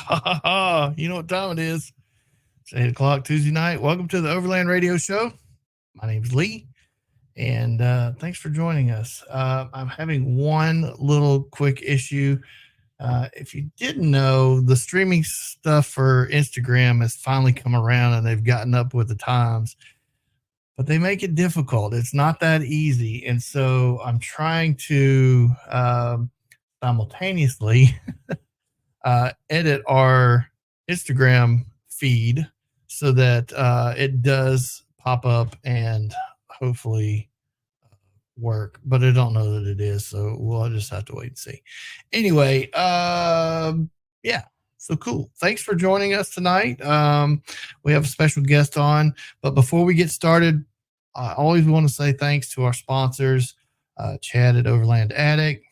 You know what time it is. It's 8 o'clock Tuesday night. Welcome to the Overland Radio Show. My name's Lee, and thanks for joining us. I'm having one little quick issue. If you didn't know, the streaming stuff for Instagram has finally come around, and they've gotten up with the times. But they make it difficult. It's not that easy. And so I'm trying to simultaneously edit our Instagram feed so that it does pop up and hopefully work. But I don't know that it is. So we'll just have to wait and see. Anyway, yeah. So cool. Thanks for joining us tonight. We have a special guest on, but before we get started, I always want to say thanks to our sponsors, Chad at Overland Attic,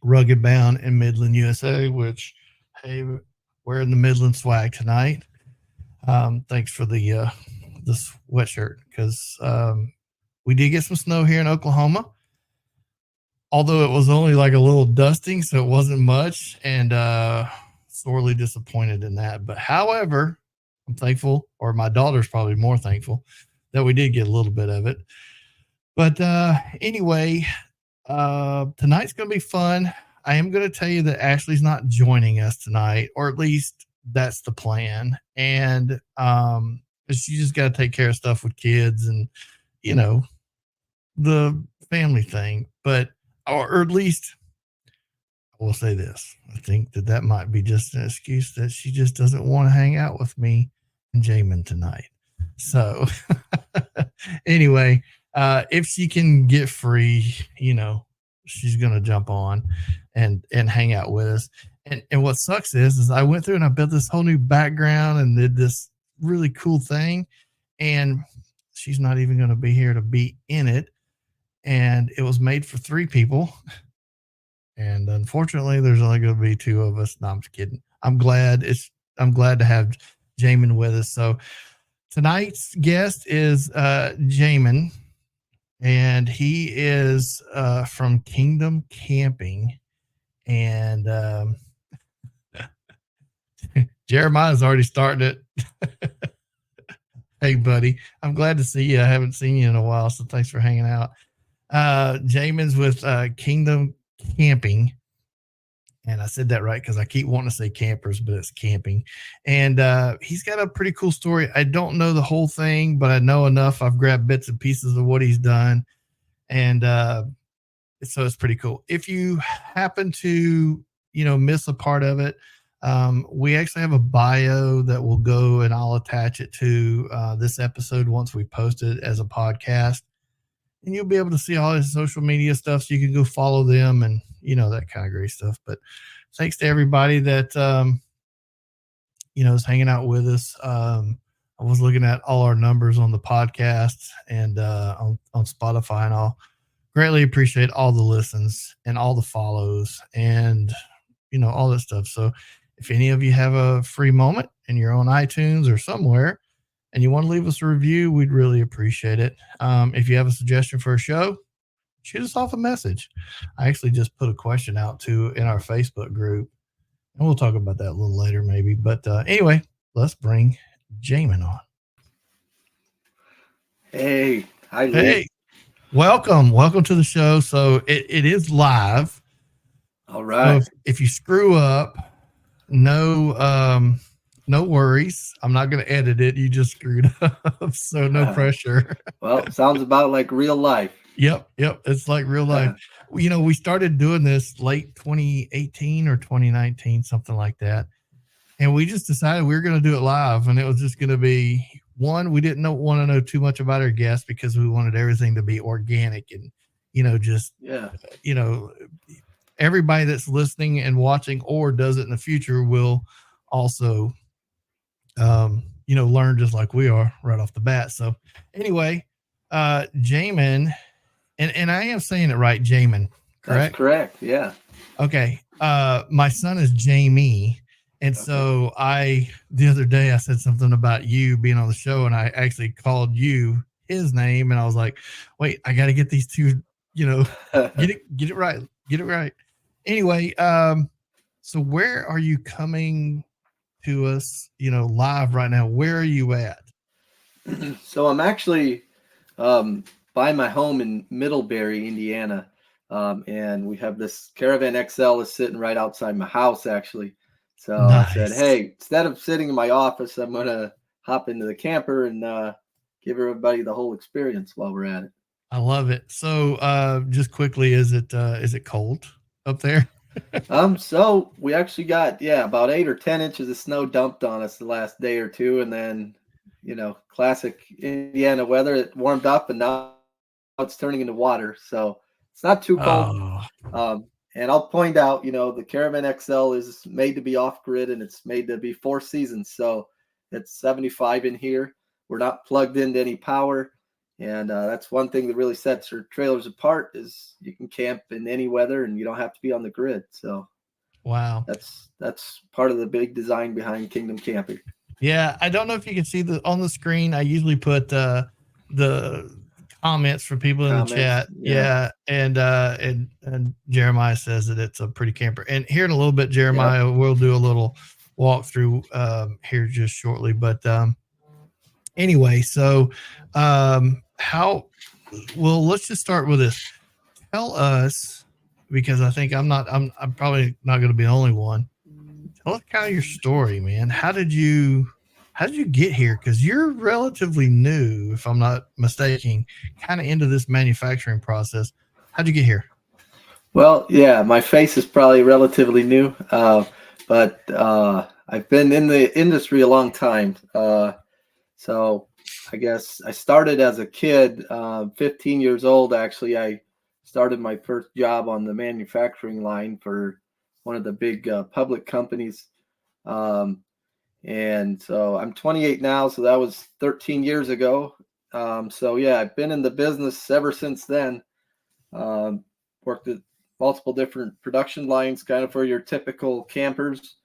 Rugged Bound in Midland, USA, which, hey, we're in the Midland swag tonight. Thanks for the sweatshirt, because we did get some snow here in Oklahoma, although it was only like a little dusting, so it wasn't much, and sorely disappointed in that. But however, I'm thankful, or my daughter's probably more thankful, that we did get a little bit of it. But anyway, tonight's going to be fun. I am going to tell you that Ashley's not joining us tonight, or at least that's the plan. And she just got to take care of stuff with kids and, you know, the family thing. But, or at least I will say this. I think that might be just an excuse that she just doesn't want to hang out with me and Jamin tonight. So anyway, if she can get free, you know, she's going to jump on and hang out with us. And what sucks is I went through and I built this whole new background and did this really cool thing. And she's not even going to be here to be in it. And it was made for 3 people. And unfortunately, there's only going to be 2 of us. No, I'm just kidding. I'm glad to have Jamin with us. So tonight's guest is Jamin, and he is from Kingdom Camping. And Jeremiah's already started it. Hey, buddy. I'm glad to see you. I haven't seen you in a while, so thanks for hanging out. Jamin's with Kingdom Camping. And I said that right because I keep wanting to say campers, but it's camping. And he's got a pretty cool story. I don't know the whole thing, but I know enough. I've grabbed bits and pieces of what he's done. And so it's pretty cool. If you happen to, you know, miss a part of it, we actually have a bio that will go, and I'll attach it to this episode once we post it as a podcast. And you'll be able to see all his social media stuff, so you can go follow them and, you know, that kind of great stuff. But thanks to everybody that, you know, is hanging out with us. I was looking at all our numbers on the podcast and on Spotify, and I'll greatly appreciate all the listens and all the follows and, you know, all that stuff. So if any of you have a free moment and you're on iTunes or somewhere and you want to leave us a review, we'd really appreciate it. If you have a suggestion for a show, shoot us off a message. I actually just put a question out too in our Facebook group, and we'll talk about that a little later maybe. But anyway, let's bring Jamin on. Hey, hi, Lee. Hey, welcome to the show. So it is live. All right. So if you screw up, no worries. I'm not going to edit it. You just screwed up, so no pressure. Well, sounds about like real life. Yep. It's like real life. You know, we started doing this late 2018 or 2019, something like that. And we just decided we were going to do it live. And it was just going to be, one, we didn't want to know too much about our guests because we wanted everything to be organic and, you know, just, you know, everybody that's listening and watching or does it in the future will also, you know, learn just like we are right off the bat. So anyway, Jamin, and I am saying it right, Jamin, correct? That's correct. Yeah. Okay. My son is Jamie. And so the other day I said something about you being on the show, and I actually called you his name, and I was like, wait, I got to get these two, you know, get it right. Anyway, so where are you coming to us, live right now. Where are you at? So I'm actually by my home in Middlebury, Indiana. And we have this Caravan XL is sitting right outside my house, actually. So I said, Nice. hey, instead of sitting in my office, I'm going to hop into the camper and give everybody the whole experience while we're at it. I love it. So just quickly, is it cold up there? So we actually got, about 8 or 10 inches of snow dumped on us the last day or two. And then, classic Indiana weather, it warmed up and now it's turning into water. So it's not too cold. Oh, And I'll point out, the Caravan XL is made to be off grid and it's made to be 4 seasons. So it's 75 in here. We're not plugged into any power. And that's one thing that really sets our trailers apart is you can camp in any weather and you don't have to be on the grid. So wow. that's part of the big design behind Kingdom Camping. Yeah, I don't know if you can see on the screen. I usually put the comments for people in the chat. Yeah, and Jeremiah says that it's a pretty camper. And here in a little bit, Jeremiah, we'll do a little walkthrough here just shortly. But anyway, so let's just start with this. Tell us, because I think I'm probably not going to be the only one. Tell us kind of your story, man. How did you get here? Because you're relatively new, if I'm not mistaken, kind of into this manufacturing process. How'd you get here? Well, yeah, my face is probably relatively new, but I've been in the industry a long time. So I guess I started as a kid, 15 years old. Actually, I started my first job on the manufacturing line for one of the big public companies. And so I'm 28 now, so that was 13 years ago. So yeah, I've been in the business ever since then. Worked at multiple different production lines, kind of for your typical campers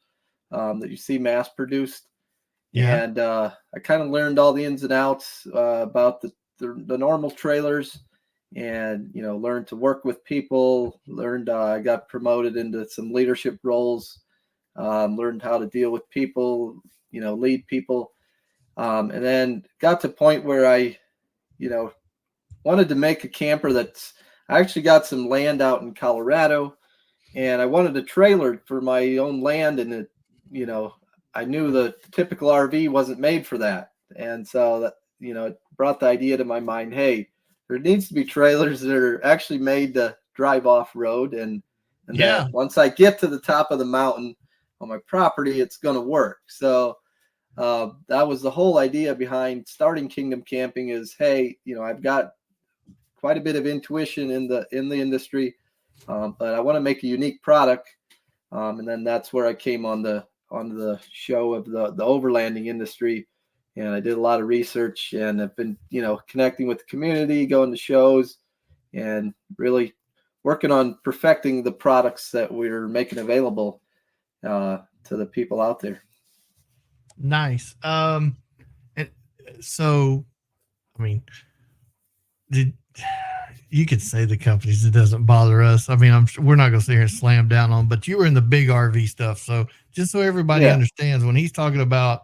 that you see mass produced. Yeah. And I kind of learned all the ins and outs about the normal trailers, and learned to work with people. I got promoted into some leadership roles. Learned how to deal with people, lead people, and then got to a point where I, wanted to make a camper I actually got some land out in Colorado, and I wanted a trailer for my own land, and it, I knew the typical RV wasn't made for that. And so that, it brought the idea to my mind, hey, there needs to be trailers that are actually made to drive off road. And that once I get to the top of the mountain on my property, it's going to work. So that was the whole idea behind starting Kingdom Camping is, hey, I've got quite a bit of intuition in the industry, but I want to make a unique product. And then that's where I came on the show of the overlanding industry, and I did a lot of research, and I've been connecting with the community, going to shows, and really working on perfecting the products that we're making available to the people out there. Nice. And so, I mean, you could say the companies, it doesn't bother us. I mean, we're not going to sit here and slam down on, but you were in the big RV stuff. So just so everybody understands, when he's talking about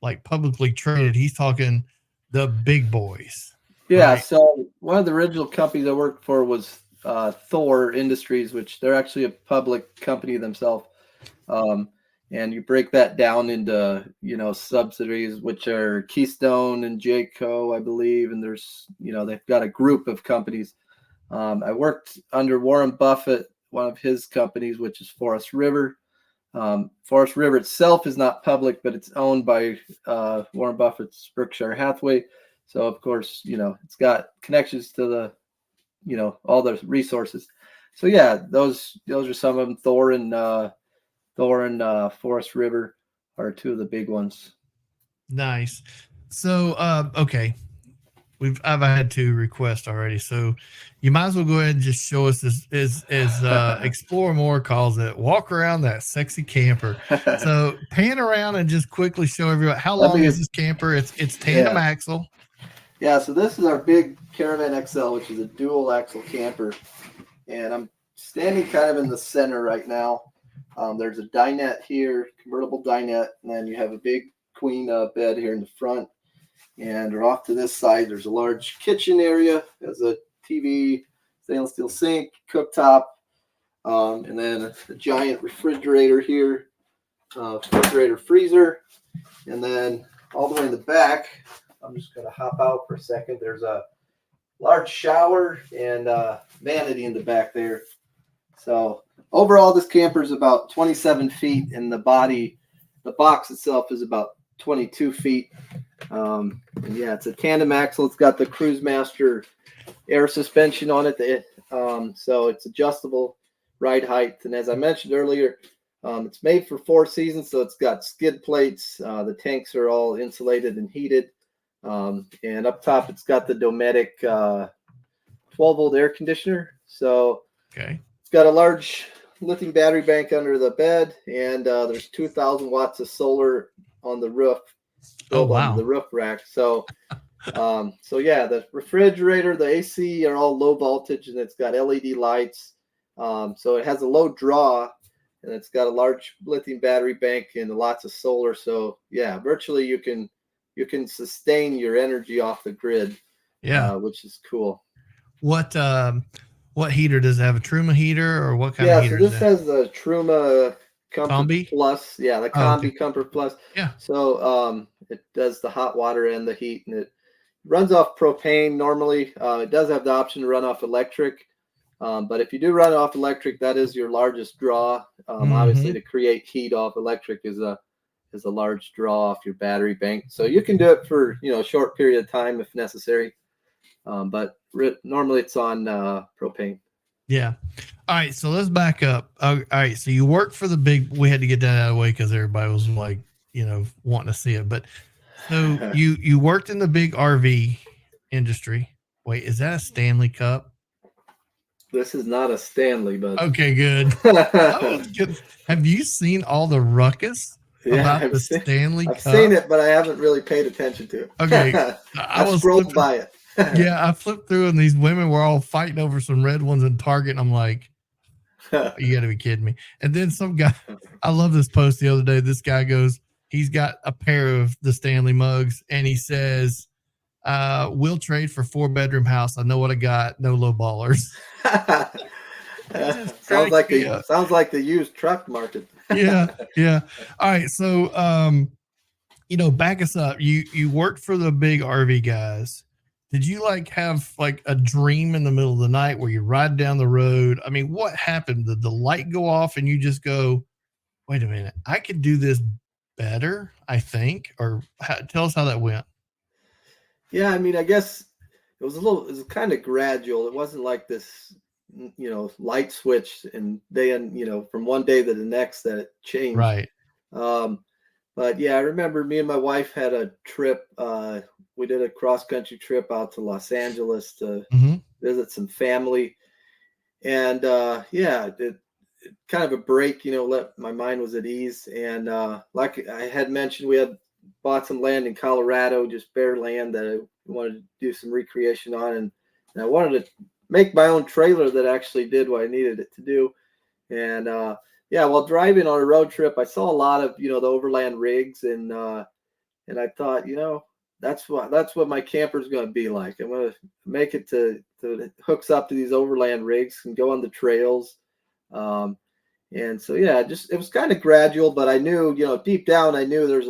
like publicly traded, he's talking the big boys. Yeah. Right? So one of the original companies I worked for was Thor Industries, which they're actually a public company themselves. And you break that down into, subsidiaries, which are Keystone and Jayco, I believe. And there's, they've got a group of companies. I worked under Warren Buffett, one of his companies, which is Forest River. Forest River itself is not public, but it's owned by Warren Buffett's Berkshire Hathaway. So, of course, it's got connections to the, all the resources. So, yeah, those are some of them. Thor and Forest River are two of the big ones. Nice. So, okay. I've had 2 requests already. So you might as well go ahead and just show us this as Explore More calls it, walk around that sexy camper. So pan around and just quickly show everyone how long is this camper. It's tandem axle. Yeah. So this is our big Caravan XL, which is a dual axle camper. And I'm standing kind of in the center right now. There's a dinette here, convertible dinette, and then you have a big queen bed here in the front. And off to this side, there's a large kitchen area. There's a TV, stainless steel sink, cooktop, and then a giant refrigerator here, refrigerator freezer. And then all the way in the back, I'm just going to hop out for a second. There's a large shower and vanity in the back there. So overall, this camper is about 27 feet, and the box itself is about 22 feet. And yeah, it's a tandem axle. It's got the Cruise Master air suspension on it. So it's adjustable ride height. And as I mentioned earlier, it's made for 4 seasons. So it's got skid plates. The tanks are all insulated and heated. And up top, it's got the Dometic 12-volt air conditioner. So okay. It's got a large lithium battery bank under the bed, and there's 2,000 watts of solar on the roof. Oh, wow. On the roof rack. So yeah, the refrigerator, the AC are all low voltage, and it's got LED lights. So it has a low draw, and it's got a large lithium battery bank and lots of solar. So yeah, virtually you can sustain your energy off the grid. Yeah, which is cool. What heater does it have? A Truma heater, or what kind of heater? Yeah, so this has the Truma Comfort Combi? Plus. Yeah, the Combi Comfort Plus. Yeah. So it does the hot water and the heat, and it runs off propane normally. It does have the option to run off electric. But if you do run off electric, that is your largest draw. Obviously, to create heat off electric is a large draw off your battery bank. So you can do it for a short period of time if necessary. But normally it's on propane. Yeah. All right. So let's back up. All right. So you worked for the big. We had to get that out of the way because everybody was like, wanting to see it. But so you worked in the big RV industry. Wait, is that a Stanley Cup? This is not a Stanley, but okay, good. Have you seen all the ruckus about the Stanley Cup? I've seen it, but I haven't really paid attention to it. Okay, I scrolled by it. Yeah, I flipped through, and these women were all fighting over some red ones in Target, and I'm like, you got to be kidding me. And then some guy, I love this post the other day. This guy goes, he's got a pair of the Stanley mugs, and he says, we'll trade for 4-bedroom house. I know what I got. No low ballers. Sounds like the used truck market. Yeah. All right. So, back us up. You worked for the big RV guys. Did you have a dream in the middle of the night where you ride down the road? I mean, what happened? Did the light go off and you just go, wait a minute, I could do this better, I think? Or tell us how that went. Yeah, I mean, I guess it was kind of gradual. It wasn't like this, light switch and then, from one day to the next that it changed. Right. But yeah, I remember me and my wife had a trip. We did a cross-country trip out to Los Angeles to visit some family. And it kind of a break, my mind was at ease. And like I had mentioned, we had bought some land in Colorado, just bare land that I wanted to do some recreation on. And I wanted to make my own trailer that actually did what I needed it to do. And while driving on a road trip, I saw a lot of, the overland rigs. And I thought, that's what my camper is going to be like. I'm going to make it to hooks up to these overland rigs and go on the trails. And so, it was kind of gradual, but I knew, deep down, I knew there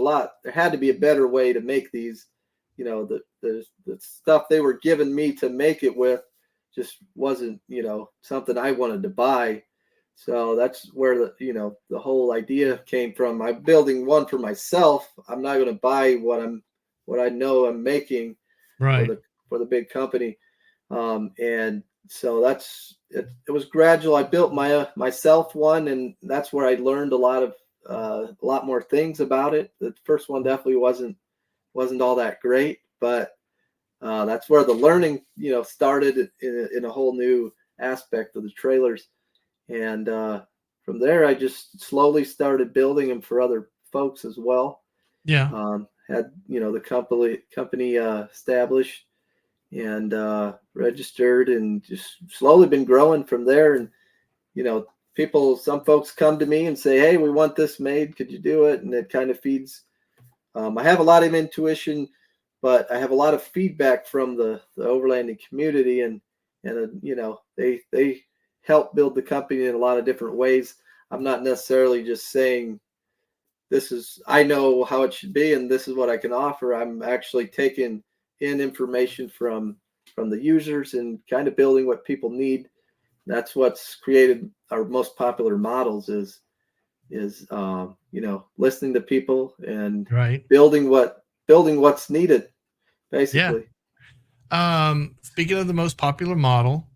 had to be a better way to make these, the stuff they were giving me to make it with just wasn't, something I wanted to buy. So that's where the whole idea came from. I'm building one for myself. I'm not going to buy what I know I'm making for the big company. And so it was gradual. I built myself one, and that's where I learned a lot more things about it. The first one definitely wasn't all that great, but that's where the learning, started in a whole new aspect of the trailers. And from there, I just slowly started building them for other folks as well. Yeah. Had the company established and registered, and just slowly been growing from there. And some folks come to me and say, hey, we want this made. Could you do it? And it kind of feeds. I have a lot of intuition, but I have a lot of feedback from the overlanding community, and they help build the company in a lot of different ways. I'm not necessarily just saying I know how it should be and this is what I can offer. I'm actually taking in information from the users and kind of building what people need. That's what's created our most popular models is listening to people and building what's needed, basically. Yeah. Speaking of the most popular model,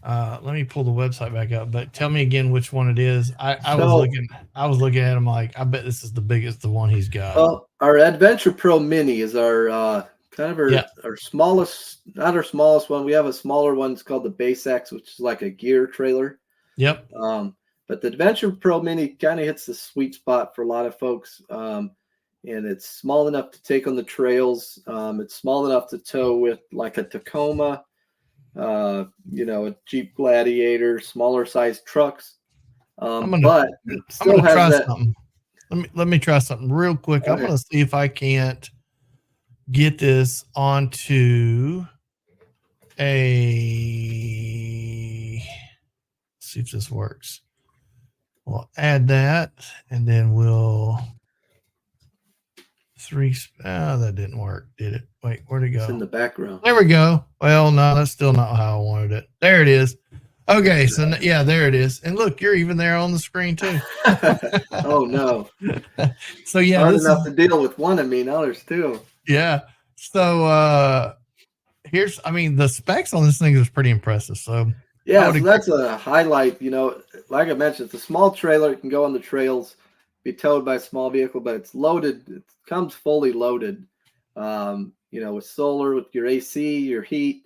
let me pull the website back up, but tell me again which one it is. I was looking at him like, I bet this is the one he's got. Well, our Adventure Pro Mini is our kind of our smallest, not our smallest one. We have a smaller one. It's called the Base X, which is like a gear trailer. Yep. But the Adventure Pro Mini kind of hits the sweet spot for a lot of folks. And it's small enough to take on the trails. It's small enough to tow with like a Tacoma, a Jeep Gladiator, smaller size trucks. But it still has that. Something. Let me try something real quick. Okay. I'm going to see if I can't get this onto see if this works. We'll add that, and then we'll that didn't work, did it? Wait, where'd it go? It's in the background. There we go. Well, no, that's still not how I wanted it. There it is. Okay, so yeah, there it is. And look, you're even there on the screen too. Oh no. So yeah, hard enough to deal with one of me, now there's two. Yeah. So the specs on this thing is pretty impressive. So yeah, so that's a highlight. Like I mentioned, it's a small trailer. It can go on the trails, be towed by a small vehicle, but it's loaded. It comes fully loaded, with solar, with your AC, your heat,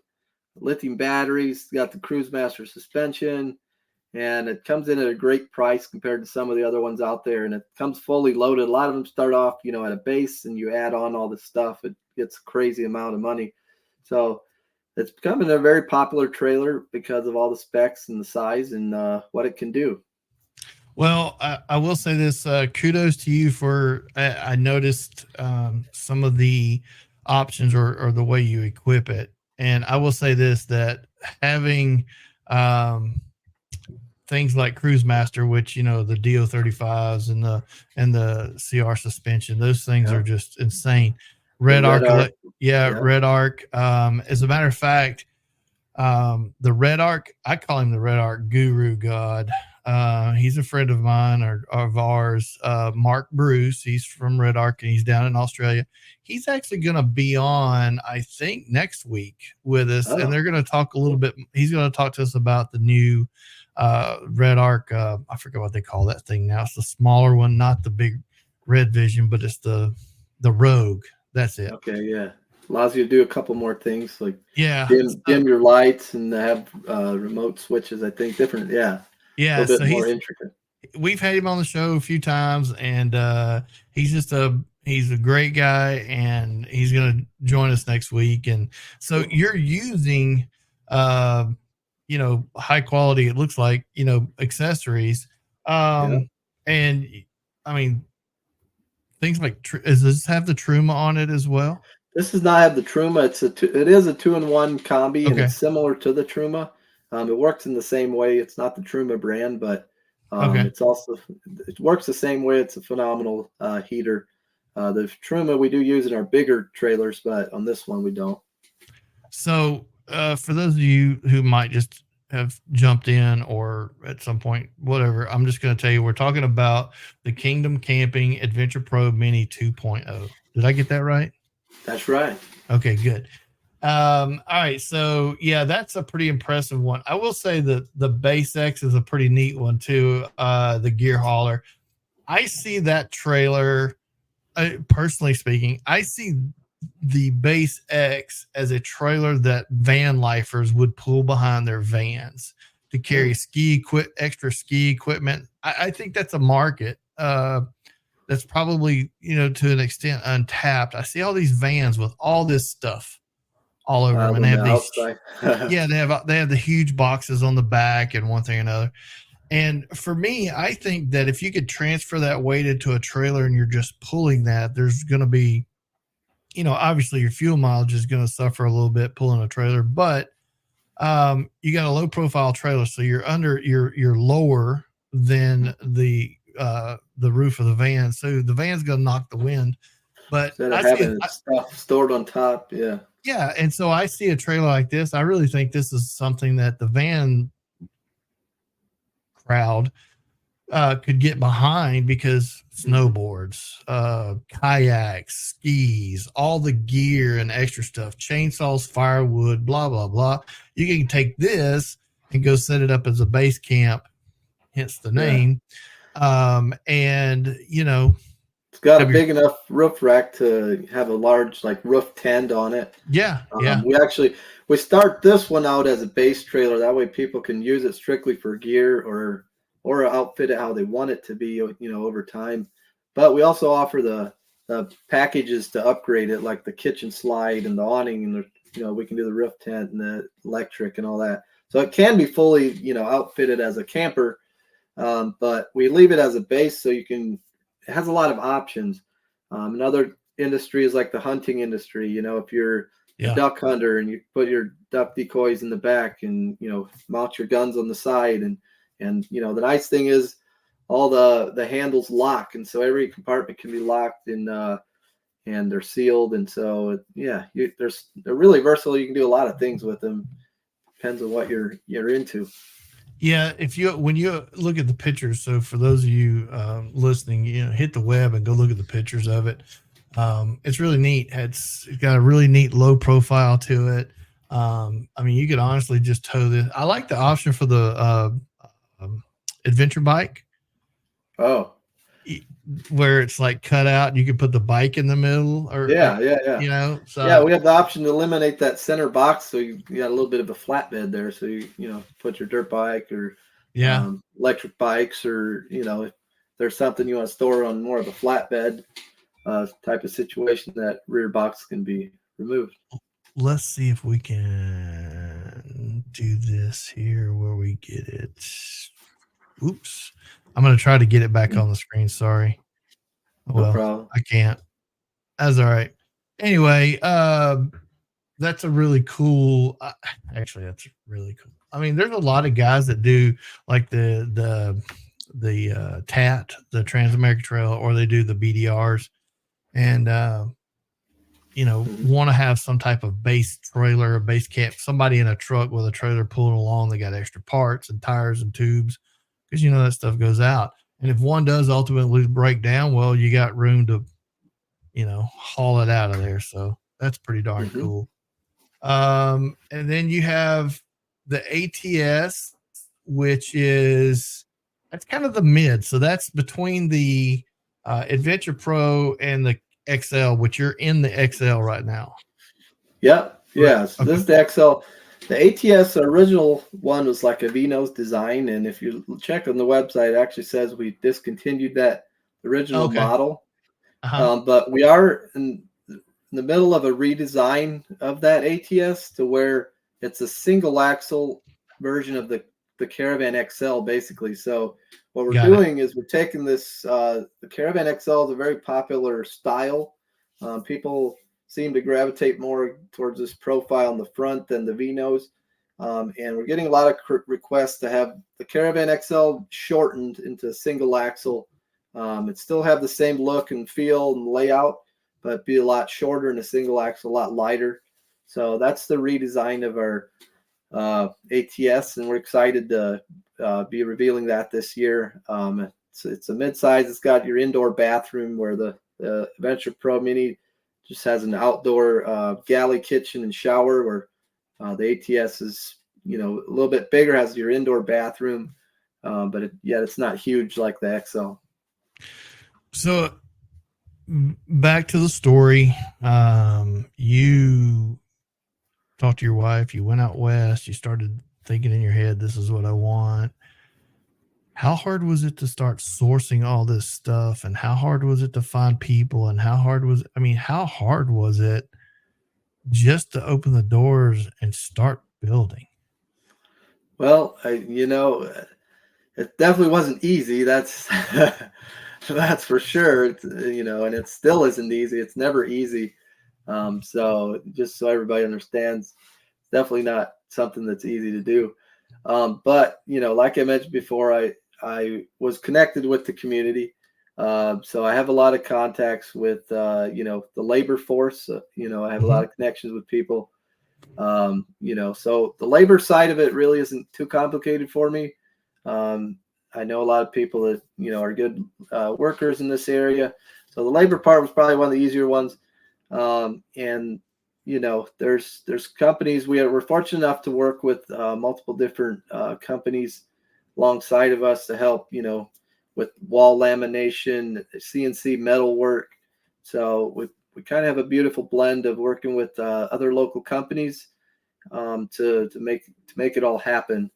lithium batteries. Got the Cruisemaster suspension, and it comes in at a great price compared to some of the other ones out there. And it comes fully loaded. A lot of them start off, at a base, and you add on all this stuff. It gets a crazy amount of money. So it's becoming a very popular trailer because of all the specs and the size and what it can do. Well, I will say this, kudos to you for, I noticed some of the options or the way you equip it. And I will say this, that having things like Cruisemaster, which, the DO35s and the CR suspension, those things are just insane. Red Arc. Red Arc. As a matter of fact, the Red Arc, I call him the Red Arc guru god. He's a friend of mine or of ours, Mark Bruce. He's from Red Arc and he's down in Australia. He's actually going to be on, I think, next week with us. And they're going to talk a little bit. He's going to talk to us about the new Red Arc. I forget what they call that thing now. It's the smaller one, not the big Red Vision, but it's the Rogue. That's it. Okay, yeah. Allows you to do a couple more things like dim your lights and have remote switches, I think. Different, yeah. Yeah, a little bit more intricate. We've had him on the show a few times, and he's a great guy, and he's going to join us next week. And so you're using, high quality, it looks like, accessories. And I mean, things like, does this have the Truma on it as well? This does not have the Truma. It is a 2-in-1 combi, and it's similar to the Truma. It works in the same way. It's not the Truma brand, but it works the same way. It's a phenomenal heater. The Truma we do use in our bigger trailers, but on this one we don't. So for those of you who might just have jumped in or at some point, whatever, I'm just going to tell you, we're talking about the Kingdom Camping Adventure Pro Mini 2.0. Did I get that right? That's right. Okay, good. All right. So yeah, that's a pretty impressive one. I will say that the Base X is a pretty neat one too. The gear hauler. I see that trailer, personally speaking, I see the Base X as a trailer that van lifers would pull behind their vans to carry extra ski equipment. I think that's a market, that's probably, to an extent untapped. I see all these vans with all this stuff all over them, and they have these, they have the huge boxes on the back and one thing or another. And for me, I think that if you could transfer that weight into a trailer and you're just pulling that, there's going to be, obviously your fuel mileage is going to suffer a little bit pulling a trailer, but you got a low profile trailer, so you're lower than the roof of the van, so the van's going to knock the wind. But instead of having stuff stored on top, yeah, and so I see a trailer like this. I really think this is something that the van crowd could get behind, because snowboards, kayaks, skis, all the gear and extra stuff, chainsaws, firewood, blah, blah, blah. You can take this and go set it up as a base camp, hence the name. And, it's got a big enough roof rack to have a large roof tent on it. Yeah. We start this one out as a base trailer. That way people can use it strictly for gear or outfit it how they want it to be, over time. But we also offer the packages to upgrade it, like the kitchen slide and the awning, and we can do the roof tent and the electric and all that. So it can be fully, outfitted as a camper, but we leave it as a base so it has a lot of options. Another industry is like the hunting industry. If you're a duck hunter and you put your duck decoys in the back and, mount your guns on the side, and the nice thing is all the handles lock, and so every compartment can be locked and they're sealed, and so they're really versatile. You can do a lot of things with them. Depends on what you're into. Yeah, when you look at the pictures, so for those of you listening, hit the web and go look at the pictures of it. It's really neat. It's got a really neat low profile to it. You could honestly just tow this. I like the option for the adventure bike. Oh, where it's cut out. You can put the bike in the middle, or So we have the option to eliminate that center box, so you got a little bit of a flatbed there. So you put your dirt bike or electric bikes, or if there's something you want to store on more of a flatbed type of situation, that rear box can be removed. Let's see if we can do this here where we get it. Oops. I'm going to try to get it back on the screen. Sorry. No problem. I can't. That's all right. Anyway, that's a really cool. Actually, that's really cool. There's a lot of guys that do like the TAT, the Trans-American Trail, or they do the BDRs, and want to have some type of base trailer, a base camp, somebody in a truck with a trailer pulling along. They got extra parts and tires and tubes, because that stuff goes out. And if one does ultimately break down, well, you got room to, haul it out of there. So that's pretty darn cool. And then you have the ATS, which that's kind of the mid. So that's between the Adventure Pro and the XL, which you're in the XL right now. Yep. Yeah. So this is the XL. The ATS original one was like a V-nose design, and if you check on the website, it actually says we discontinued that original model. But we are in the middle of a redesign of that ATS to where it's a single axle version of the Caravan XL, basically. So what we're doing is we're taking this, the Caravan XL is a very popular style. People seem to gravitate more towards this profile on the front than the V-nose. And we're getting a lot of requests to have the Caravan XL shortened into a single axle. It still have the same look and feel and layout, but be a lot shorter in a single axle, a lot lighter. So that's the redesign of our ATS, and we're excited to be revealing that this year. It's a midsize. It's got your indoor bathroom, where the Adventure Pro Mini just has an outdoor galley kitchen and shower, where the ATS is a little bit bigger, has your indoor bathroom, but it's not huge like the XL. So back to the story. You talked to your wife, you went out west, you started thinking in your head, this is what I want. How hard was it to start sourcing all this stuff, and how hard was it to find people, and how hard was it just to open the doors and start building? Well, it definitely wasn't easy. That's that's for sure. It's, and it still isn't easy. It's never easy. So just so everybody understands, definitely not something that's easy to do. But like I mentioned before, I was connected with the community. So I have a lot of contacts with the labor force. I have a lot of connections with people. So the labor side of it really isn't too complicated for me. I know a lot of people that are good workers in this area. So the labor part was probably one of the easier ones. And there's companies. We're fortunate enough to work with multiple different companies alongside of us to help with wall lamination, CNC metal work. So we kind of have a beautiful blend of working with other local companies to make it all happen.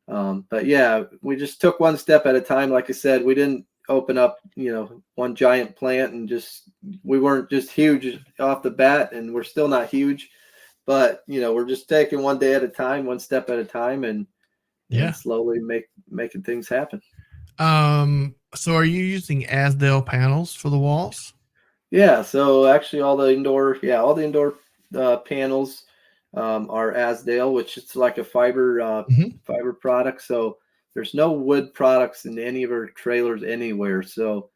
But yeah, we just took one step at a time. Like I said, we didn't open up one giant plant, and we weren't just huge off the bat, and we're still not huge, but we're just taking one day at a time, one step at a time, and slowly making things happen. So are you using Asdale panels for the walls? Yeah. So actually all the indoor panels are Asdale, which is like a fiber product. So there's no wood products in any of our trailers anywhere. So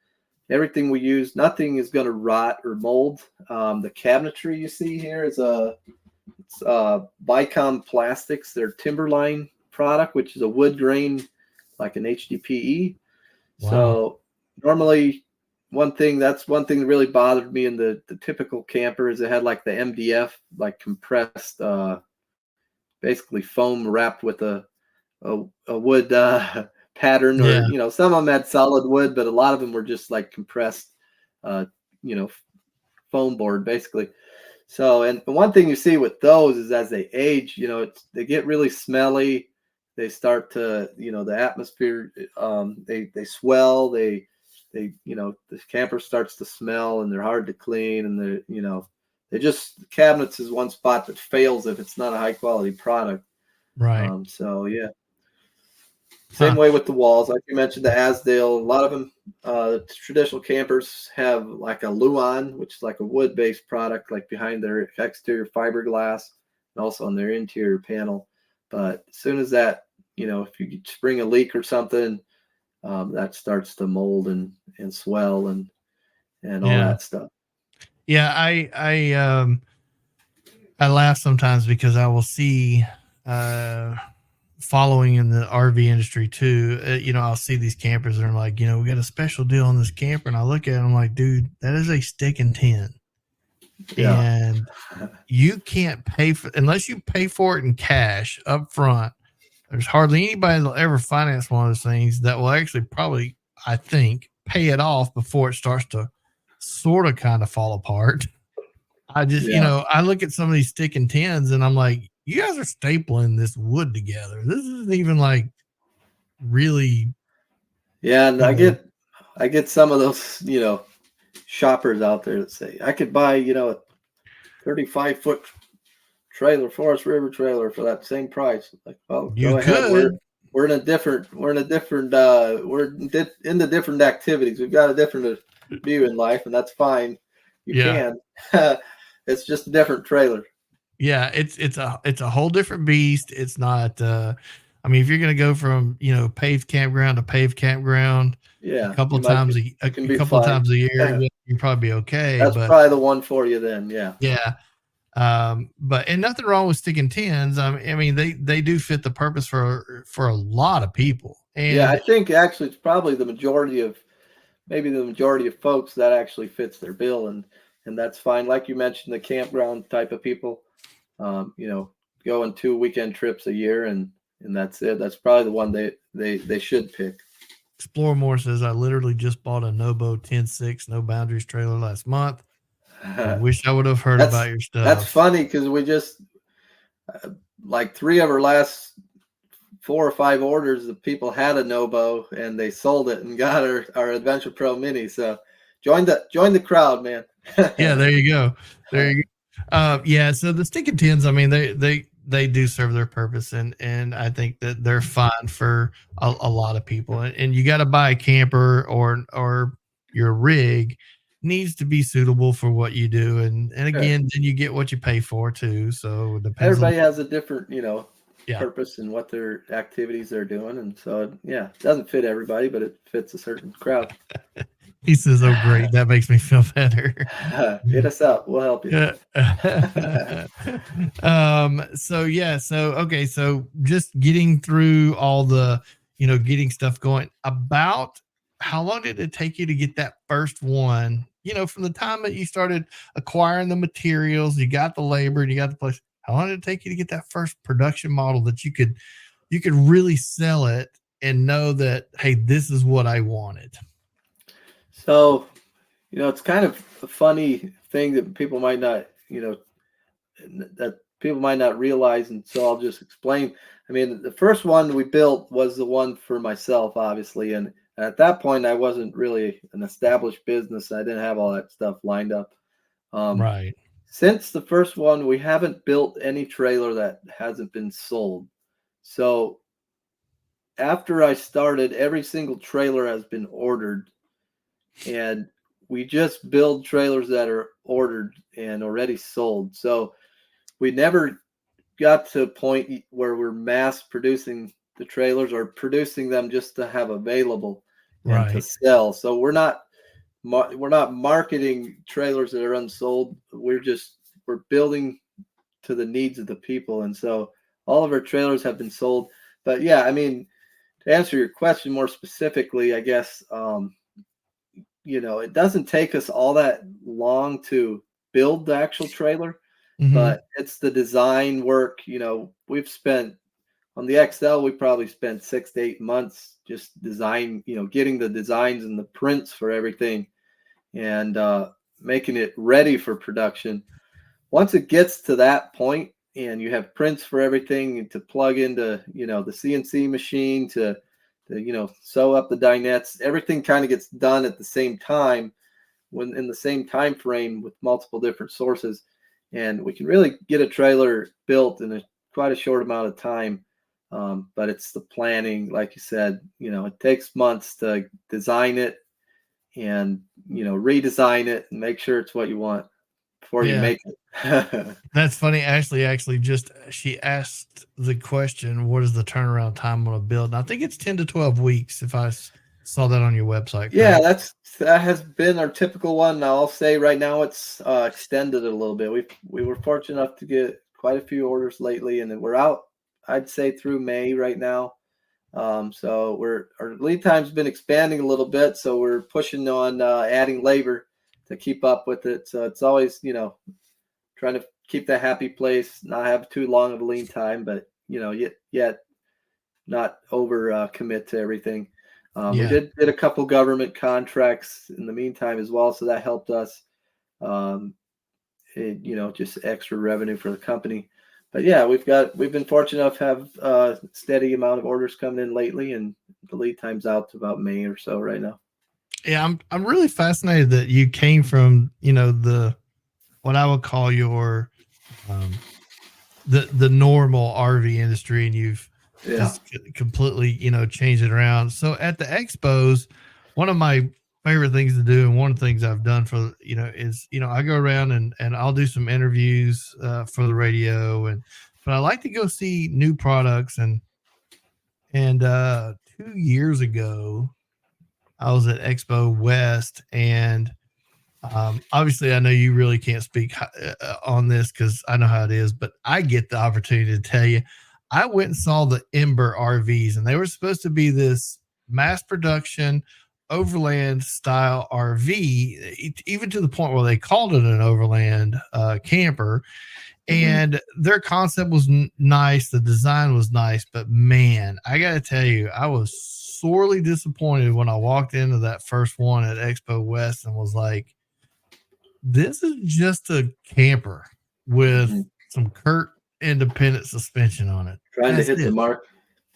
everything we use, nothing is going to rot or mold. The cabinetry you see here is Bicom plastics. They're Timberline product, which is a wood grain, like an HDPE. Wow. So normally one thing that really bothered me in the typical camper is it had like the MDF, like compressed, basically foam wrapped with a wood pattern, or some of them had solid wood, but a lot of them were just like compressed foam board basically. So, and one thing you see with those is as they age, they get really smelly. They start to, the atmosphere, they swell, the camper starts to smell, and they're hard to clean, and the cabinets is one spot that fails if it's not a high quality product. Right. So yeah. Same way with the walls, like you mentioned, the Asdale. A lot of them, the traditional campers have like a Luan, which is like a wood-based product, like behind their exterior fiberglass and also on their interior panel. But as soon as that, if you spring a leak or something, that starts to mold and swell and all that stuff. Yeah, I laugh sometimes because I will see. Following in the RV industry too, I'll see these campers and I'm like, we got a special deal on this camper, and I look at it and I'm like, dude, that is a stick and tin. Yeah. And you can't pay for, unless you pay for it in cash up front. There's hardly anybody that'll ever finance one of those things that will actually probably, I think, pay it off before it starts to sort of kind of fall apart. I just, I look at some of these stick and tins and I'm like, you guys are stapling this wood together. This isn't even like really. Yeah. And I get some of those, shoppers out there that say, I could buy, a 35-foot trailer, Forest River trailer for that same price. Like, well, go ahead. We're in the different activities. We've got a different view in life, and that's fine. You can. It's just a different trailer. Yeah, it's a whole different beast. It's not. I mean, if you're going to go from paved campground to paved campground, a couple times a year, you'd probably be okay. That's probably the one for you then. Yeah. Yeah. But nothing wrong with sticking tins. I mean, they do fit the purpose for a lot of people. And I think actually it's probably the majority of folks that actually fits their bill, and that's fine. Like you mentioned, the campground type of people, go on 2 weekend trips a year, and that's it. That's probably the one they should pick. Explore More says, I literally just bought a Nobo 10.6 No Boundaries trailer last month. I wish I would have heard about your stuff. That's funny because we just like 3 of our last 4 or 5 orders, the people had a Nobo and they sold it and got our Adventure Pro Mini. So join the crowd, man. Yeah, there you go. So the stick and tins, I mean, they do serve their purpose, and I think that they're fine for a lot of people. And you got to buy a camper or your rig needs to be suitable for what you do, and Sure. again, then you get what you pay for too. So it depends on Everybody has a different, yeah. purpose and what their activities they're doing, and so yeah, it doesn't fit everybody, but it fits a certain crowd. He says, "Oh, great, that makes me feel better." Hit us up, we'll help you. So yeah, so okay, so just getting through all the, getting stuff going. About how long did it take you to get that first one? From the time that you started acquiring the materials, you got the labor, and you got the place. How long did it take you to get that first production model that you could really sell it and know that, hey, this is what I wanted? So, it's kind of a funny thing that people might not, realize. And so I'll just explain. I mean, the first one we built was the one for myself, obviously. And at that point, I wasn't really an established business. I didn't have all that stuff lined up. Right. Since the first one, we haven't built any trailer that hasn't been sold. So after I started, every single trailer has been ordered. And we just build trailers that are ordered and already sold. So we never got to a point where we're mass producing the trailers or producing them just to have available and to sell. So we're not marketing trailers that are unsold. We're building to the needs of the people. And so all of our trailers have been sold. But yeah, I mean, to answer your question more specifically, I guess, it doesn't take us all that long to build the actual trailer, but it's the design work. We've spent on the XL, we probably spent 6 to 8 months just getting the designs and the prints for everything and making it ready for production. Once it gets to that point and you have prints for everything to plug into, the CNC machine to sew up the dinettes, everything kind of gets done at the same time when in the same time frame with multiple different sources. And we can really get a trailer built in quite a short amount of time. But it's the planning, like you said, it takes months to design it and, redesign it and make sure it's what you want before you make it. That's funny. Ashley she asked the question, what is the turnaround time on a build? And I think it's 10 to 12 weeks if I saw that on your website. Correct? Yeah, that has been our typical one. I'll say right now it's extended a little bit. We were fortunate enough to get quite a few orders lately, and we're out, I'd say, through May right now. So our lead time's been expanding a little bit, so we're pushing on adding labor to keep up with it. So it's always, trying to keep that happy place, not have too long of a lead time, but, yet not over commit to everything. We did a couple government contracts in the meantime as well, so that helped us. Just extra revenue for the company. But yeah, we've been fortunate enough to have a steady amount of orders coming in lately, and the lead time's out to about May or so right now. Yeah, I'm really fascinated that you came from, what I would call your the normal RV industry, and you've just completely, changed it around. So at the expos, one of my favorite things to do, and one of the things I've done for, is, I go around and I'll do some interviews for the radio, but I like to go see new products. And 2 years ago, I was at Expo West, and obviously I know you really can't speak on this because I know how it is, but I get the opportunity to tell you, I went and saw the Ember RVs, and they were supposed to be this mass production overland style RV, even to the point where they called it an overland camper. And their concept was nice. The design was nice, but man, I got to tell you, I was sorely disappointed when I walked into that first one at Expo West and was like, this is just a camper with some Kurt independent suspension on it. Trying to hit the mark.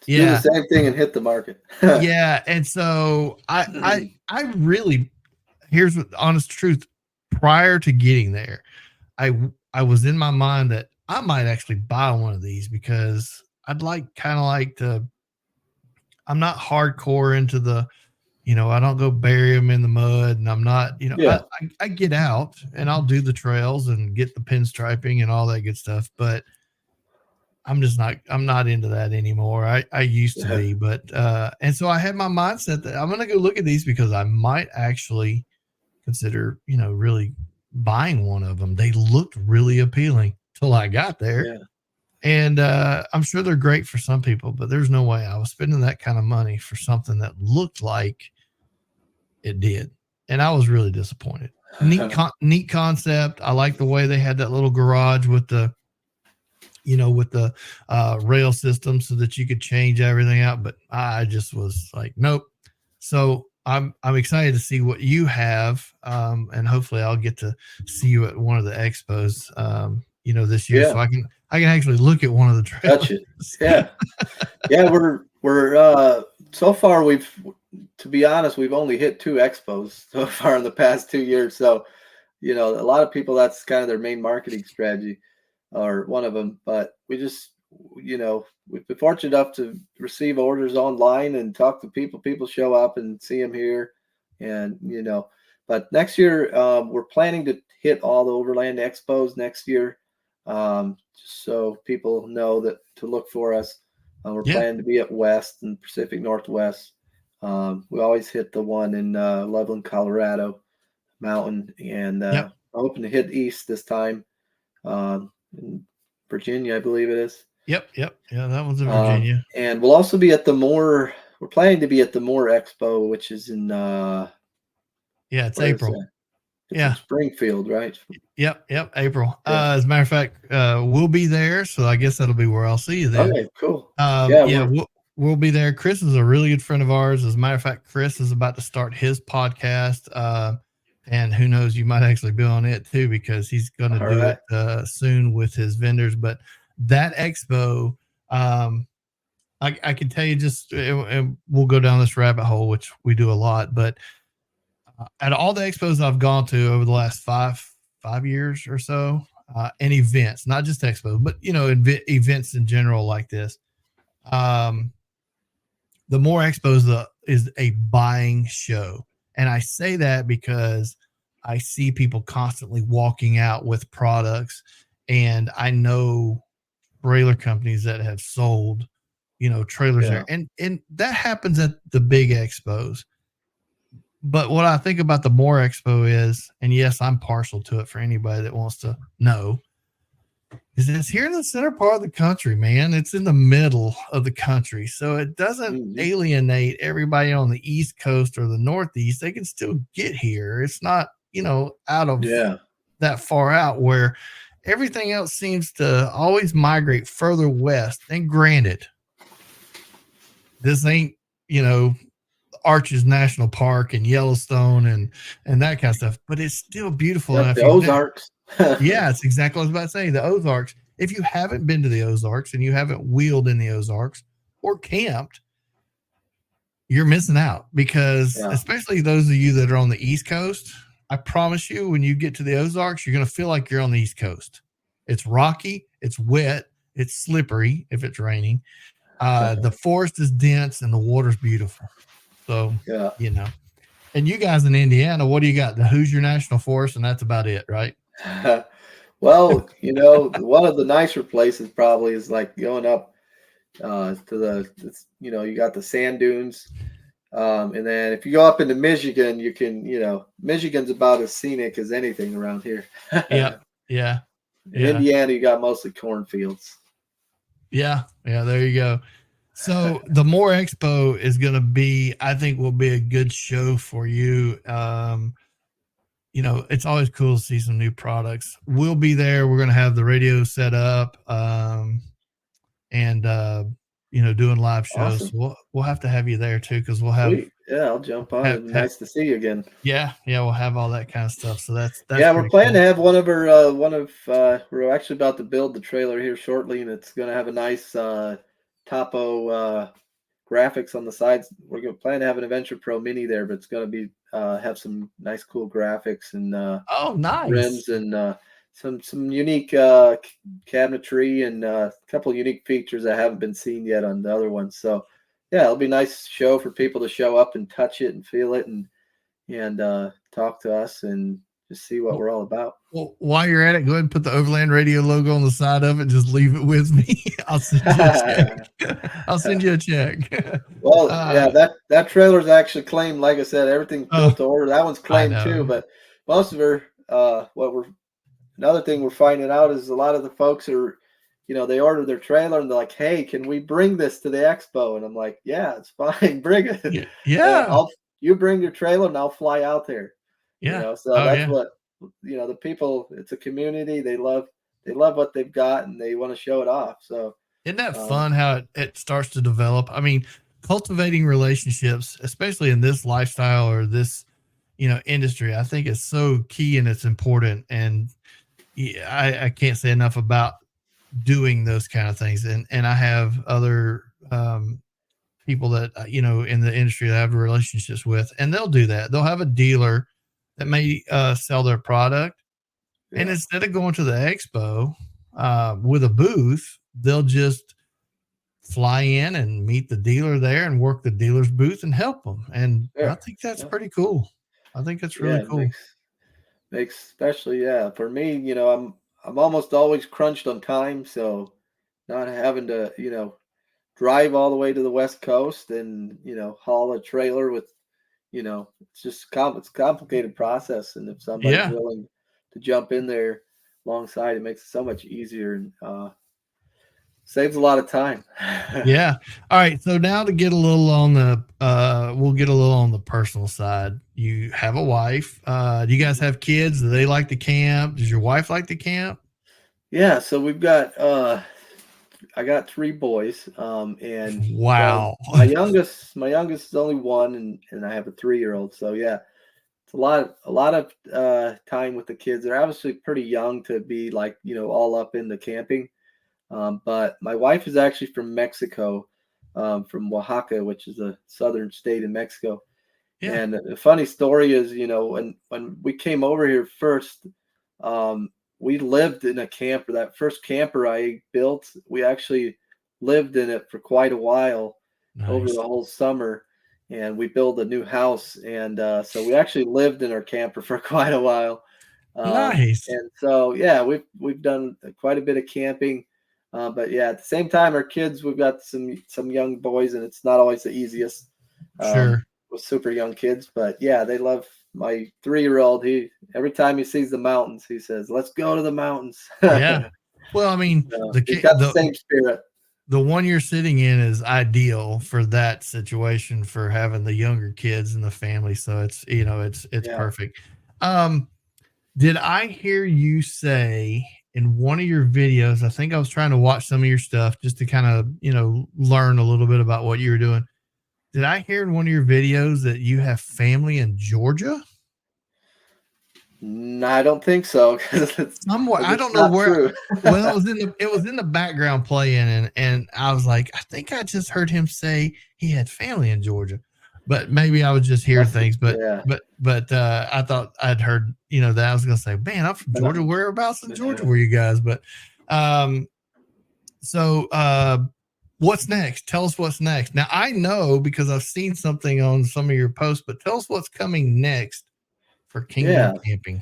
Do the same thing and hit the market. Yeah. And so I really, here's the honest truth. Prior to getting there, I was in my mind that I might actually buy one of these because I'd kind of like to. I'm not hardcore into the, I don't go bury them in the mud, and I'm not, Yeah. I get out and I'll do the trails and get the pinstriping and all that good stuff, but I'm not into that anymore. I used to be, but, and so I had my mindset that I'm going to go look at these because I might actually consider, really buying one of them. They looked really appealing till I got there. Yeah. And I'm sure they're great for some people, but there's no way I was spending that kind of money for something that looked like it did. And I was really disappointed. Neat concept. I like the way they had that little garage with the, rail system so that you could change everything out. But I just was like, nope. So I'm excited to see what you have. And hopefully I'll get to see you at one of the expos, this year. Yeah. So I can actually look at one of the trailers. Gotcha. Yeah. Yeah. We're so far to be honest, we've only hit 2 expos so far in the past 2 years. So, a lot of people, that's kind of their main marketing strategy, or one of them. But we just, we've been fortunate enough to receive orders online and talk to people. People show up and see them here, and But next year, we're planning to hit all the Overland expos next year, so people know that to look for us. We're planning to be at West and Pacific Northwest. We always hit the one in Loveland, Colorado, Mountain, and I'm hoping to hit East this time, in Virginia, I believe it is. Yep. Yeah, that one's in Virginia. And we'll also be at the Moore. We're planning to be at the Moore Expo, which is in it's April. It's in Springfield, right? Yep, April. As a matter of fact, we'll be there, so I guess that'll be where I'll see you then. Okay, cool. We'll be there. Chris is a really good friend of ours. As a matter of fact, Chris is about to start his podcast, and who knows, you might actually be on it too, because he's going to do it soon with his vendors. But that expo, I can tell you, and we'll go down this rabbit hole, which we do a lot, but at all the expos I've gone to over the last five years or so, and events, not just expos, but events in general like this, the More Expos is a buying show. And I say that because I see people constantly walking out with products, and I know trailer companies that have sold, trailers there. And that happens at the big expos. But what I think about the More Expo is, and yes, I'm partial to it for anybody that wants to know, is it's here in the center part of the country, man. It's in the middle of the country. So it doesn't alienate everybody on the East Coast or the Northeast. They can still get here. It's not, out of that far out, where everything else seems to always migrate further west. And granted, this ain't, Arches National Park and Yellowstone and that kind of stuff, but it's still beautiful. Yep, the Ozarks. Yeah, it's exactly what I was about to say. The Ozarks. If you haven't been to the Ozarks and you haven't wheeled in the Ozarks or camped, you're missing out, because especially those of you that are on the East Coast, I promise you, when you get to the Ozarks, you're going to feel like you're on the East Coast. It's rocky, it's wet, it's slippery if it's raining. The forest is dense and the water's beautiful. So, and you guys in Indiana, what do you got? The Hoosier National Forest, and that's about it, right? Well, one of the nicer places probably is like going up to you got the sand dunes. And then if you go up into Michigan, you can, Michigan's about as scenic as anything around here. Yeah. In Indiana, you got mostly cornfields. Yeah. There you go. So the More Expo is going to be, I think, will be a good show for you. It's always cool to see some new products. We'll be there. We're going to have the radio set up, and doing live shows. Awesome. So we'll have to have you there too, because we'll have. Sweet. Yeah, I'll jump on. Nice to see you again. Yeah, we'll have all that kind of stuff. So that's we're planning to have we're actually about to build the trailer here shortly, and it's going to have a nice topo graphics on the sides. We're going to plan to have an Adventure Pro Mini there, but it's going to be have some nice cool graphics and nice rims, and some unique cabinetry and a couple unique features that haven't been seen yet on the other ones. So yeah, it'll be a nice show for people to show up and touch it and feel it and talk to us and just see what we're all about. Well, while you're at it, go ahead and put the Overland Radio logo on the side of it. Just leave it with me. I'll send you a check. I'll send you a check. Well, yeah, that trailer's actually claimed. Like I said, everything's built to order. That one's claimed too, but most of her, another thing we're finding out is a lot of the folks are, they order their trailer and they're like, "Hey, can we bring this to the expo?" And I'm like, "Yeah, it's fine, bring it. Yeah. You bring your trailer and I'll fly out there." Yeah. So that's what the people. It's a community. They love what they've got and they want to show it off. So isn't that fun how it starts to develop? I mean, cultivating relationships, especially in this lifestyle or this, industry, I think is so key and it's important. And I can't say enough about doing those kind of things. And I have other people that, in the industry that I have relationships with, and they'll do that. They'll have a dealer that may sell their product. Yeah. And instead of going to the expo with a booth, they'll just fly in and meet the dealer there and work the dealer's booth and help them. And I think that's pretty cool. I think that's really cool. Makes especially, for me, I'm almost always crunched on time. So not having to, drive all the way to the West Coast and, haul a trailer with, it's just it's a complicated process. And if somebody's willing to jump in there alongside, it makes it so much easier and saves a lot of time. Yeah. All right. So now to get a little on we'll get a little on the personal side. You have a wife. Do you guys have kids? Do they like to camp? Does your wife like to camp? Yeah. So we've got, I got 3 boys. And wow. So my youngest is only 1 and I have a 3-year-old. So yeah, it's a lot of time with the kids. They're obviously pretty young to be like, all up in the camping. But my wife is actually from Mexico, from Oaxaca, which is a southern state in Mexico. Yeah. And the funny story is, when we came over here first, we lived in a camper. That first camper I built, we actually lived in it for quite a while. Nice. Over the whole summer. And we built a new house. And so we actually lived in our camper for quite a while. Nice. And so, yeah, we've done quite a bit of camping. But yeah, at the same time, our kids, we've got some young boys, and it's not always the easiest. Sure. With super young kids, but yeah, they love my 3-year-old. Every time he sees the mountains, he says, "Let's go to the mountains." Yeah. Well, I mean, he's got the same spirit. The one you're sitting in is ideal for that situation, for having the younger kids in the family. So it's, it's perfect. Did I hear you say in one of your videos, I think I was trying to watch some of your stuff just to kind of, learn a little bit about what you were doing. Did I hear in one of your videos that you have family in Georgia? No, I don't think so. Somewhere, I don't know where. Well, it was in the background playing, and I was like, I think I just heard him say he had family in Georgia, but maybe I was just hearing things. But I thought I'd heard, that I was going to say, man, I'm from Georgia. Whereabouts in Georgia were you guys? But what's next? Tell us what's next. Now, I know because I've seen something on some of your posts, but tell us what's coming next for Kingdom Camping.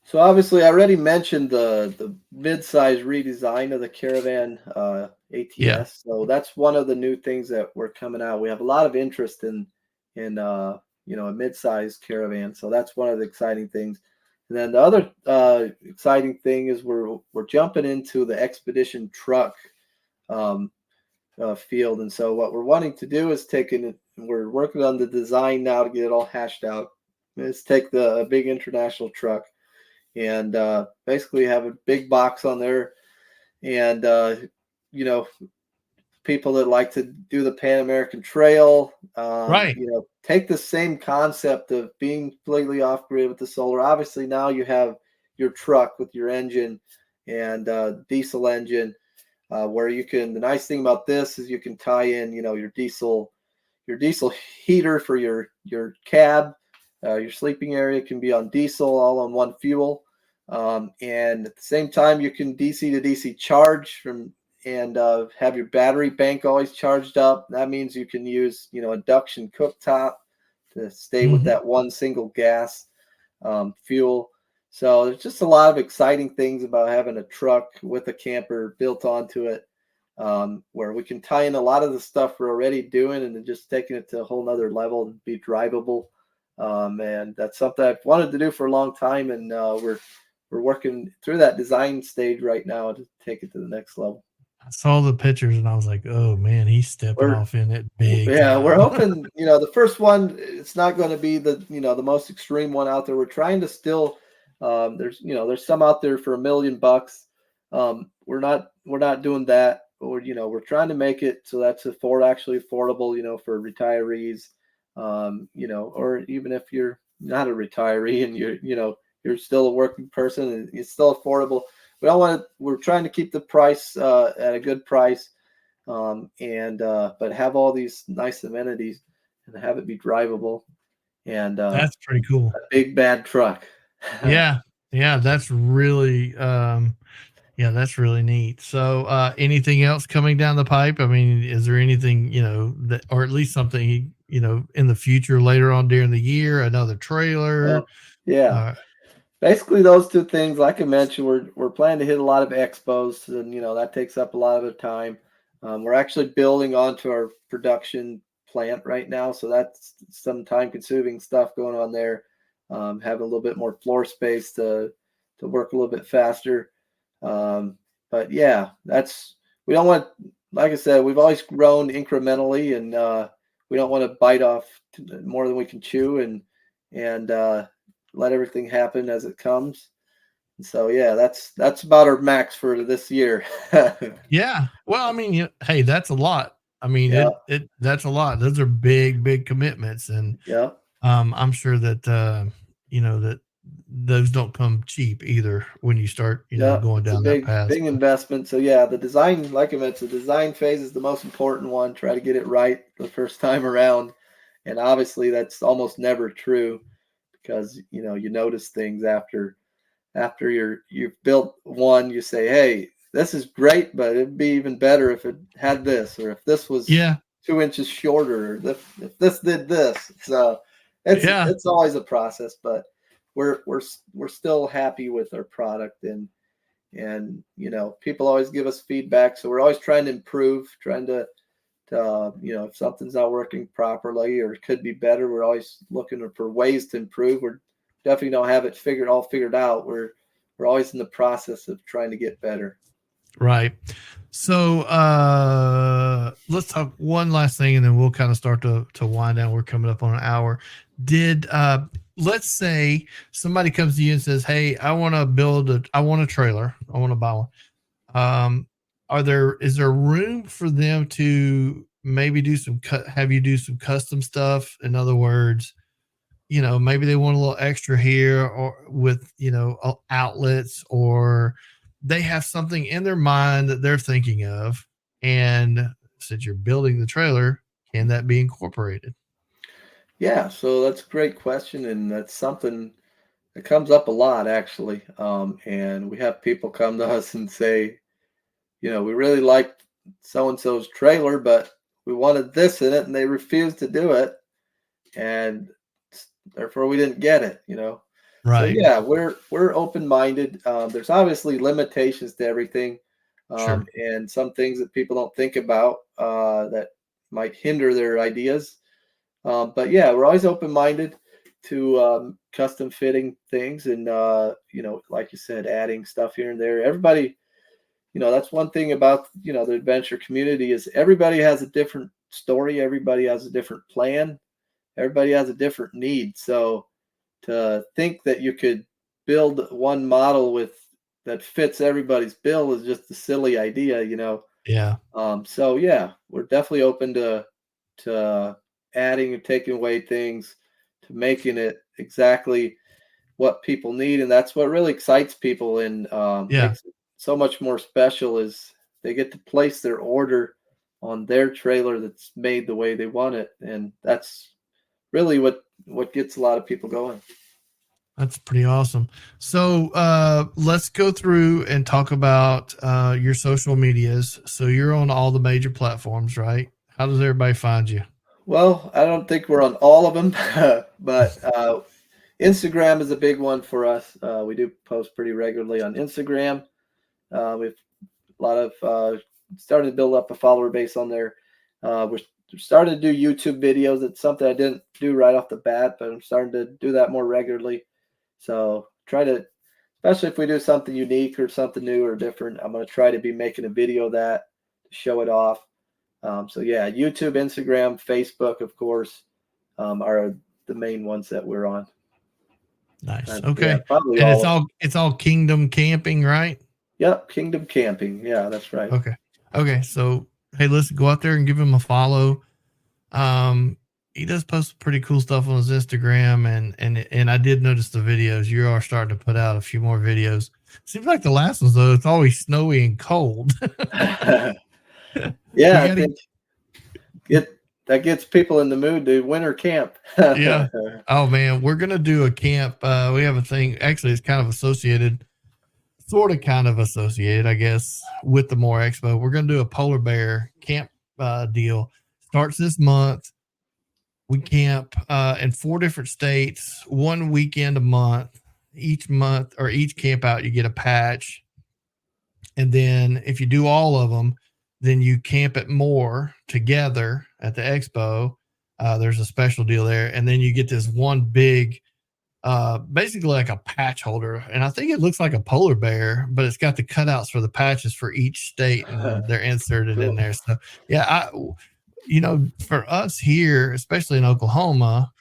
So obviously, I already mentioned the midsize redesign of the Caravan ATS. Yeah. So that's one of the new things that we're coming out. We have a lot of interest in a midsize Caravan. So that's one of the exciting things. And then the other exciting thing is we're jumping into the expedition truck field. And so what we're wanting to do is we're working on the design now to get it all hashed out. Is take a big international truck and basically have a big box on there. And, people that like to do the Pan American Trail, right. Take the same concept of being completely off grid with the solar. Obviously now you have your truck with your engine and diesel engine. Where the nice thing about this is you can tie in, your diesel heater for your cab. Your sleeping area can be on diesel, all on one fuel. And at the same time, you can DC to DC charge from and have your battery bank always charged up. That means you can use, induction cooktop to stay with Mm-hmm. that one single gas fuel. So there's just a lot of exciting things about having a truck with a camper built onto it, where we can tie in a lot of the stuff we're already doing and then just taking it to a whole nother level and be drivable. And that's something I've wanted to do for a long time, and we're working through that design stage right now to take it to the next level. I saw the pictures and I was like, oh man, he's stepping off in it big time. We're hoping, the first one, it's not going to be the most extreme one out there. We're trying to still, there's some out there for $1 million. We're not doing that. We're trying to make it so that's actually affordable, for retirees, or even if you're not a retiree and you're still a working person and it's still affordable. We're trying to keep the price at a good price, but have all these nice amenities and have it be drivable, and That's pretty cool. a big bad truck. Yeah, that's really that's really neat. So anything else coming down the pipe? I mean, is there anything, that, or at least something, in the future later on during the year, another trailer? Yeah. Basically those two things. Like I mentioned, we're planning to hit a lot of expos, and that takes up a lot of the time. We're actually building onto our production plant right now, so that's some time consuming stuff going on there. Having a little bit more floor space to work a little bit faster. But yeah, we don't want, like I said, we've always grown incrementally, and we don't want to bite off more than we can chew, and let everything happen as it comes. And so yeah, that's about our max for this year. Yeah. Well, I mean, hey, that's a lot. I mean, Yeah. that's a lot. Those are big commitments, and Yeah. I'm sure that that those don't come cheap either when you start going It's a down that path. big investment. So yeah, the design, like I mentioned, the design phase is the most important one. Try to get it right the first time around, and obviously that's almost never true, because you notice things after you've built one. You say, hey, this is great, but it'd be even better if it had this, or if this was 2 inches shorter, or if this did this. So it's always a process, but we're still happy with our product, and people always give us feedback, so we're always trying to improve, trying to if something's not working properly or it could be better, we're always looking for ways to improve. We're definitely don't have it figured out. We're always in the process of trying to get better. Right. So let's talk one last thing, and then we'll kind of start to wind down. We're coming up on an hour. Let's say somebody comes to you and says, hey, I want a trailer. I want to buy one. Is there room for them to maybe have you do some custom stuff? In other words, maybe they want a little extra here, or with, outlets, or they have something in their mind that they're thinking of. And since you're building the trailer, can that be incorporated? Yeah, so that's a great question, and that's something that comes up a lot, actually. And we have people come to us and say, we really liked so-and-so's trailer, but we wanted this in it, and they refused to do it, and therefore we didn't get it. So Right. yeah, we're open-minded. There's obviously limitations to everything, Sure. and some things that people don't think about that might hinder their ideas. But yeah, we're always open-minded to custom fitting things, and like you said, adding stuff here and there. Everybody, that's one thing about the adventure community, is everybody has a different story, everybody has a different plan, everybody has a different need. So to think that you could build one model that fits everybody's bill is just a silly idea. Yeah. So yeah, we're definitely open to adding and taking away things, to making it exactly what people need, and that's what really excites people and makes it so much more special, is they get to place their order on their trailer that's made the way they want it, and that's really what gets a lot of people going. That's pretty awesome. So let's go through and talk about your social medias. So you're on all the major platforms, right? How does everybody find you? Well, I don't think we're on all of them, but Instagram is a big one for us. We do post pretty regularly on Instagram. We've a lot of started to build up a follower base on there. We're starting to do YouTube videos. It's something I didn't do right off the bat, but I'm starting to do that more regularly. So try to, especially if we do something unique or something new or different, I'm going to try to be making a video of that to show it off. So yeah, YouTube, Instagram, Facebook, of course, are the main ones that we're on. Nice. And, okay. yeah, probably And all. it's all Kingdom Camping, right? Yep, Kingdom Camping. Yeah, that's right. Okay. Okay. So hey, let's go out there and give him a follow. He does post pretty cool stuff on his Instagram, and I did notice the videos. You are starting to put out a few more videos. Seems like the last ones though, it's always snowy and cold. Yeah, I think that gets people in the mood to winter camp. Yeah. Oh man, we're gonna do a camp. We have a thing. Actually, it's kind of associated, kind of associated, I guess, with the More Expo. We're gonna do a polar bear camp deal. Starts this month. We camp in 4 different states, 1 weekend a month. Each month or each camp out, you get a patch. And then if you do all of them, then you camp at more together at the expo. There's a special deal there. And then you get this one big, basically like a patch holder. And I think it looks like a polar bear, but it's got the cutouts for the patches for each state, and they're inserted in there. So yeah, for us here, especially in Oklahoma,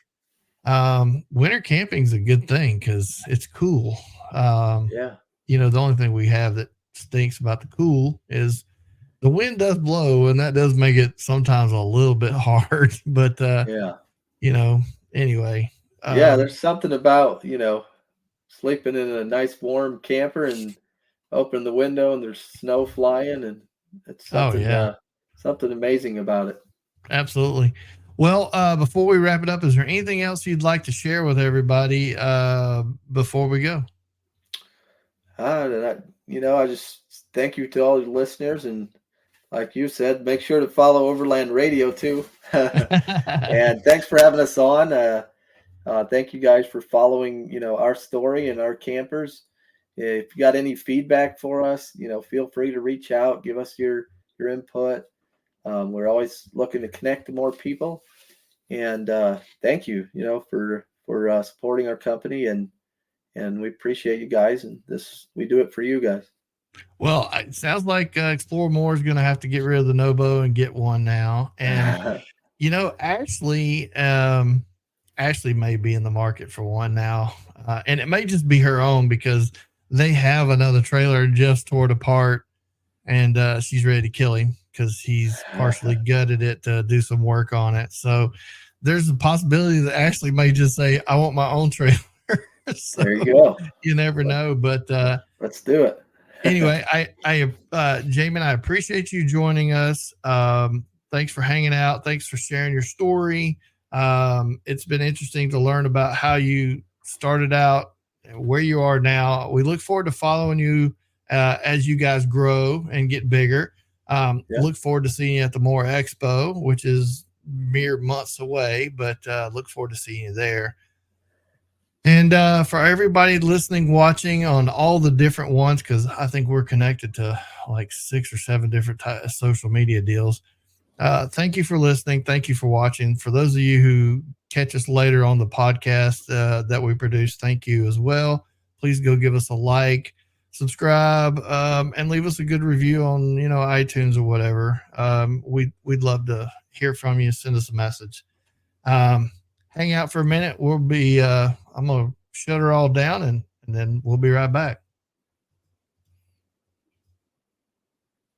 winter camping is a good thing because it's cool. Yeah. The only thing we have that stinks about the cool is the wind does blow, and that does make it sometimes a little bit hard. But anyway. Yeah, there's something about, sleeping in a nice warm camper and open the window and there's snow flying, and it's something something amazing about it. Absolutely. Well, before we wrap it up, is there anything else you'd like to share with everybody before we go? I just thank you to all your listeners, and like you said, make sure to follow Overland Radio too. And thanks for having us on. Thank you guys for following, our story and our campers. If you got any feedback for us, feel free to reach out, give us your input. We're always looking to connect to more people, and thank you, for supporting our company, and we appreciate you guys, and we do it for you guys. Well, it sounds like Explore More is going to have to get rid of the Nobo and get one now. And, Ashley may be in the market for one now. And it may just be her own because they have another trailer just tore apart, and she's ready to kill him because he's partially gutted it to do some work on it. So there's a possibility that Ashley may just say, I want my own trailer. So there you go. You never know, but let's do it. Anyway, Jamin, I appreciate you joining us. Thanks for hanging out. Thanks for sharing your story. It's been interesting to learn about how you started out, where you are now. We look forward to following you as you guys grow and get bigger. Look forward to seeing you at the More Expo, which is mere months away, but look forward to seeing you there. And for everybody listening, watching on all the different ones, because I think we're connected to like 6 or 7 different social media deals. Thank you for listening. Thank you for watching. For those of you who catch us later on the podcast that we produce, thank you as well. Please go give us a like, subscribe, and leave us a good review on iTunes or whatever. We'd love to hear from you. Send us a message. Hang out for a minute. We'll be I'm gonna shut her all down, and then we'll be right back.